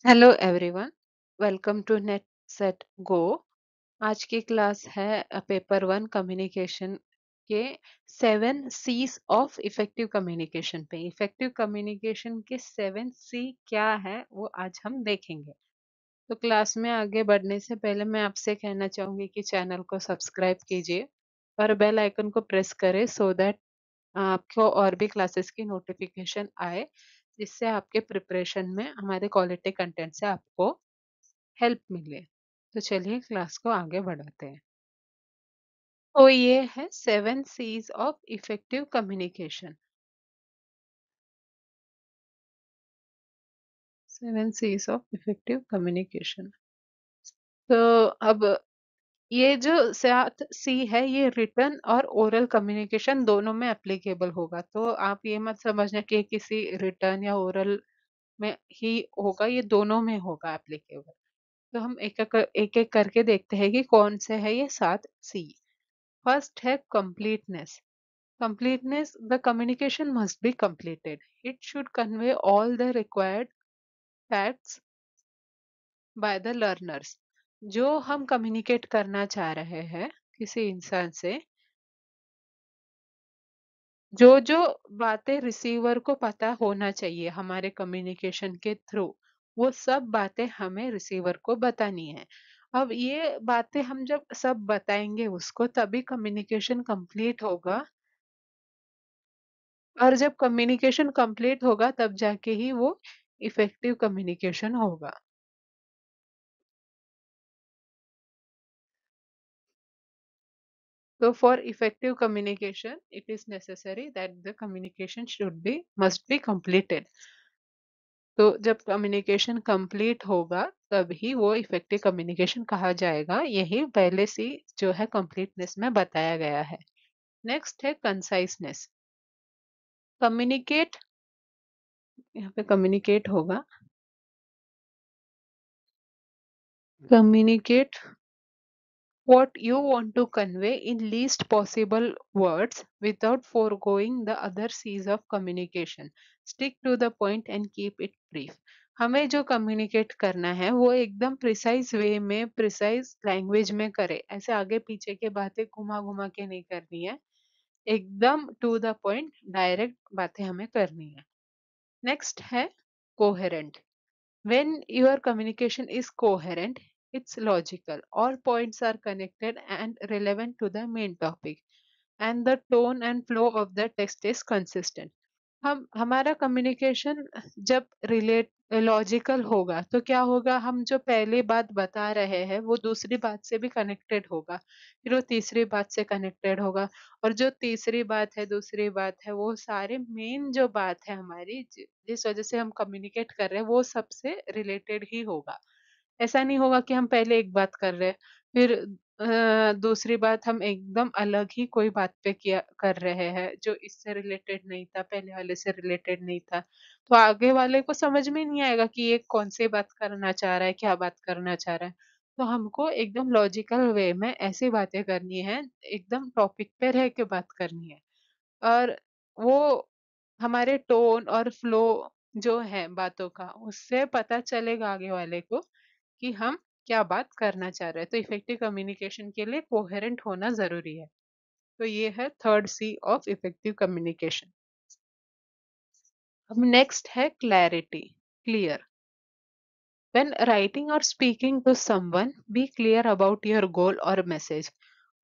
Hello everyone. Welcome to net set go. आज की class है पेपर वन कम्युनिकेशन के 7 C's ऑफ इफेक्टिव कम्युनिकेशन पे। इफेक्टिव कम्युनिकेशन के 7 C क्या है वो आज हम देखेंगे। तो क्लास में आगे बढ़ने से पहले मैं आपसे कहना चाहूंगी कि चैनल को सब्सक्राइब कीजिए और बेल आइकन को प्रेस करें सो दैट आपको और भी क्लासेस की नोटिफिकेशन आए, जिससे आपके प्रिपरेशन में हमारे क्वालिटी कंटेंट से आपको हेल्प मिले। तो चलिए क्लास को आगे बढ़ाते हैं। तो ये है 7 C's of effective communication. 7 C's of effective communication. तो अब ये जो 7 C है ये रिटन और ओरल कम्युनिकेशन दोनों में एप्लीकेबल होगा। तो आप ये मत समझना कि किसी रिटन या ओरल में ही होगा, ये दोनों में होगा एप्लीकेबल। तो हम एक एक करके देखते हैं कि कौन से है ये 7 C। फर्स्ट है completeness. Completeness, the communication must be completed. It should convey all the required facts by the learners. जो हम कम्युनिकेट करना चाह रहे हैं किसी इंसान से, जो जो बातें रिसीवर को पता होना चाहिए हमारे कम्युनिकेशन के थ्रू, वो सब बातें हमें रिसीवर को बतानी है। अब ये बातें हम जब सब बताएंगे उसको, तभी कम्युनिकेशन कंप्लीट होगा। और जब कम्युनिकेशन कंप्लीट होगा तब जाके ही वो इफेक्टिव कम्युनिकेशन होगा। तो for effective communication it is necessary that the communication should be must be completed। तो जब कम्युनिकेशन कंप्लीट होगा तभी वो इफेक्टिव कम्युनिकेशन कहा जाएगा। यही पहले से जो है कंप्लीटनेस में बताया गया है। नेक्स्ट है कंसाइसनेस। कम्युनिकेट, यहाँ पे कम्युनिकेट होगा। Communicate what you want to convey in least possible words without foregoing the other C's of communication. Stick to the point and keep it brief. हमें जो कम्युनिकेट करना है वो एकदम प्रिसाइज वे में, प्रिसाइज लैंग्वेज में करे। ऐसे आगे पीछे के बातें घुमा घुमा के नहीं करनी है। एकदम टू द पॉइंट डायरेक्ट बातें हमें करनी है। नेक्स्ट है coherent. When your communication is coherent, it's logical. All points are connected and relevant to the main topic, and the tone and flow of the text is consistent. हम हमारा communication जब relate logical होगा तो क्या होगा, हम जो पहली बात बता रहे हैं वो दूसरी बात से भी कनेक्टेड होगा, फिर वो तीसरी बात से कनेक्टेड होगा, और जो तीसरी बात है दूसरी बात है वो सारे मेन जो बात है हमारी जिस वजह से हम कम्युनिकेट कर रहे हैं वो सबसे रिलेटेड ही होगा। ऐसा नहीं होगा कि हम पहले एक बात कर रहे हैं, फिर दूसरी बात हम एकदम अलग ही कोई बात पे किया कर रहे हैं जो इससे रिलेटेड नहीं था, पहले वाले से रिलेटेड नहीं था। तो आगे वाले को समझ में नहीं आएगा कि ये कौन सी बात करना चाह रहा है, क्या बात करना चाह रहा है। तो हमको एकदम लॉजिकल वे में ऐसी बातें करनी है, एकदम टॉपिक पे रह के बात करनी है। और वो हमारे टोन और फ्लो जो है बातों का, उससे पता चलेगा आगे वाले को कि हम क्या बात करना चाह रहे हैं। तो इफेक्टिव कम्युनिकेशन के लिए कोहेरेंट होना जरूरी है। तो ये है third C of effective communication. अब नेक्स्ट है clarity, clear. When writing or speaking to someone, be clear about your goal or message.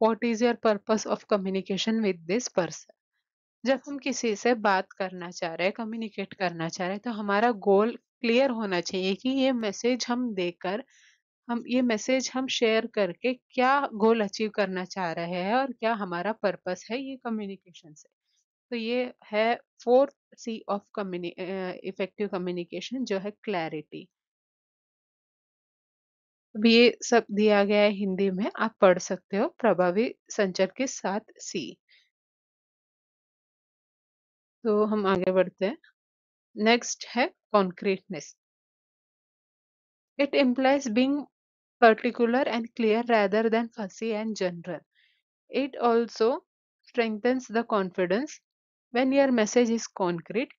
What is your purpose of communication with this person? जब हम किसी से बात करना चाह रहे हैं, कम्युनिकेट करना चाह रहे हैं, तो हमारा गोल क्लियर होना चाहिए कि ये मैसेज हम देकर, हम ये मैसेज हम शेयर करके क्या गोल अचीव करना चाह रहे हैं और क्या हमारा पर्पस है ये कम्युनिकेशन से। तो ये है 4 C ऑफ इफेक्टिव कम्युनिकेशन जो है क्लैरिटी। अब ये सब दिया गया है हिंदी में, आप पढ़ सकते हो। प्रभावी संचार के 7 C। तो हम आगे बढ़ते हैं। नेक्स्ट है कॉन्क्रीटनेस। It implies being particular and clear rather than fussy and general. It also strengthens the confidence. When your message is concrete,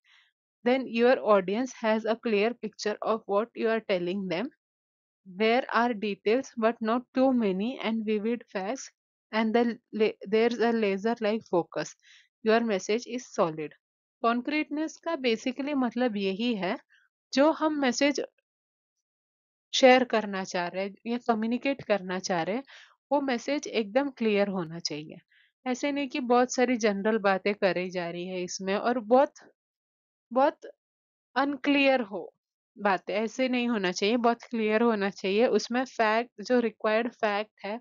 then your audience has a clear picture of what you are telling them. There are details, but not too many, and vivid facts, and there's a laser like focus. Your message is solid. कॉन्क्रीटनेस का basically मतलब यही है, जो हम message share करना चाह रहे हैं या कम्युनिकेट करना चाह रहे हैं, वो मैसेज एकदम क्लियर होना चाहिए। ऐसे नहीं कि बहुत सारी जनरल बातें करी जा रही है इसमें और बहुत बहुत अनक्लियर हो बातें, ऐसे नहीं होना चाहिए, बहुत क्लियर होना चाहिए। उसमें फैक्ट, जो रिक्वायर्ड फैक्ट है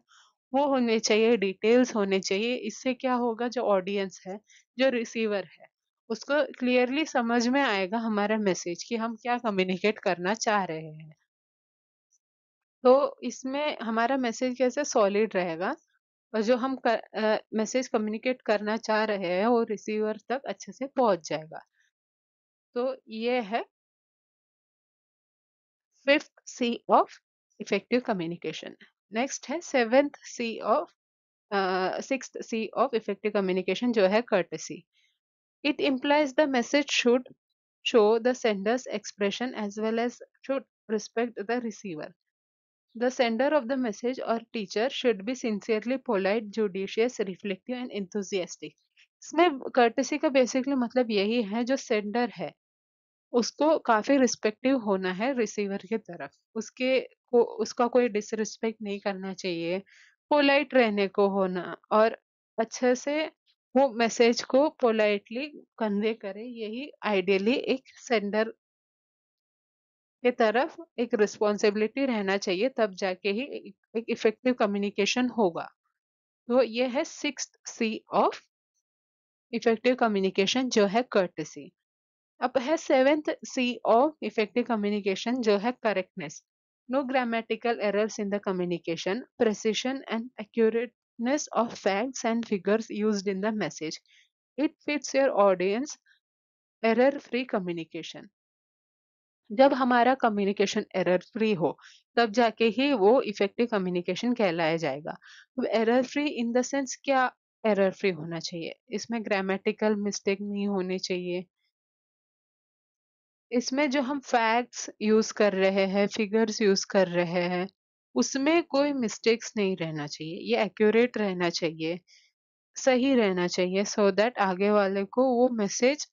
वो होने चाहिए, डिटेल्स होने चाहिए। इससे क्या होगा, जो ऑडियंस है, जो रिसीवर है, उसको क्लियरली समझ में आएगा हमारा मैसेज कि हम क्या कम्युनिकेट करना चाह रहे हैं। तो इसमें हमारा मैसेज कैसे सॉलिड रहेगा और जो हम मैसेज कम्युनिकेट करना चाह रहे हैं वो रिसीवर तक अच्छे से पहुंच जाएगा। तो ये है fifth C of effective communication. Next है seventh C of sixth C of effective communication, जो है courtesy. It implies the message should show the sender's expression as well as should respect the receiver. The sender of the message or teacher should be sincerely polite, judicious, reflective and enthusiastic. इसमें courtesy का basically मतलब यही है, जो sender है उसको काफी respective होना है रिसीवर की तरफ, उसका कोई डिसरिस्पेक्ट नहीं करना चाहिए, पोलाइट रहने को होना और अच्छे से वो मैसेज को पोलाइटली कन्वे करे। यही आइडियली एक सेंडर के तरफ एक रिस्पॉन्सिबिलिटी रहना चाहिए, तब जाके ही एक इफेक्टिव कम्युनिकेशन होगा। तो ये है sixth C of effective communication, जो है कर्टेसी। अब है seventh C of effective communication, जो है correctness. No grammatical errors in the communication, precision and accurateness of facts and figures used in the message. It fits your audience, error free communication. जब हमारा communication error free हो, तब जाके ही वो effective communication कहलाया जाएगा। अब error free in the sense क्या एरर फ्री होना चाहिए? इसमें ग्रामेटिकल मिस्टेक नहीं होने चाहिए। इसमें जो हम फैक्ट्स यूज कर रहे हैं, फिगर्स यूज कर रहे हैं, उसमें कोई मिस्टेक्स नहीं रहना चाहिए। ये एक्यूरेट रहना चाहिए, सही रहना चाहिए, सो दैट आगे वाले को वो मैसेज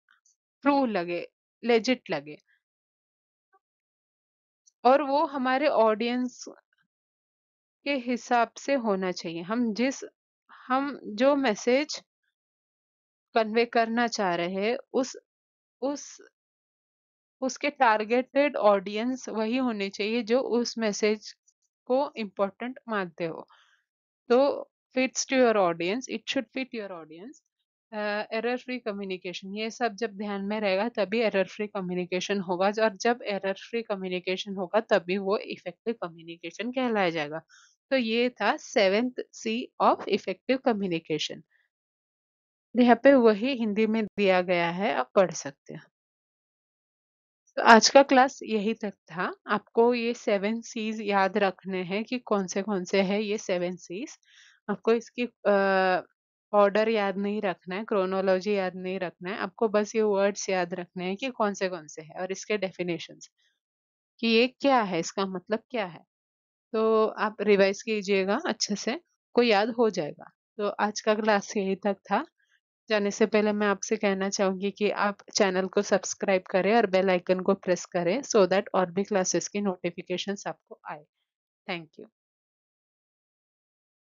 ट्रू लगे, लेजिट लगे और वो हमारे ऑडियंस के हिसाब से होना चाहिए। हम जो मैसेज कन्वे करना चाह रहे हैं, उस उसके टारगेटेड ऑडियंस वही होने चाहिए जो उस मैसेज को इम्पोर्टेंट मानते हो। तो fits to your audience, it should fit your audience. Error free communication, ये सब जब ध्यान में रहेगा तभी एरर फ्री कम्युनिकेशन होगा, और जब एरर फ्री कम्युनिकेशन होगा तभी वो इफेक्टिव कम्युनिकेशन कहलाया जाएगा। तो ये था seventh C of effective communication. यहाँ पे वही हिंदी में दिया गया है, आप पढ़ सकते हैं। तो आज का क्लास यही तक था। आपको ये 7 सीज़ याद रखने हैं कि कौन से हैं ये 7 सीज़। आपको इसकी ऑर्डर याद नहीं रखना है, क्रोनोलॉजी याद नहीं रखना है। आपको बस ये वर्ड्स याद रखने हैं कि कौन से हैं और इसके डेफिनेशंस, कि ये क्या है, इसका मतलब क्या है। तो आप रिवाइज़ कीजिएगा अच्छे से, आपको याद हो जाएगा। तो आज का क्लास यही तक था। जाने से पहले मैं आपसे कहना चाहूँगी कि आप चैनल को सब्सक्राइब करें और बेल आइकन को प्रेस करें, सो दैट और भी क्लासेस की नोटिफिकेशंस आपको आए। Thank you.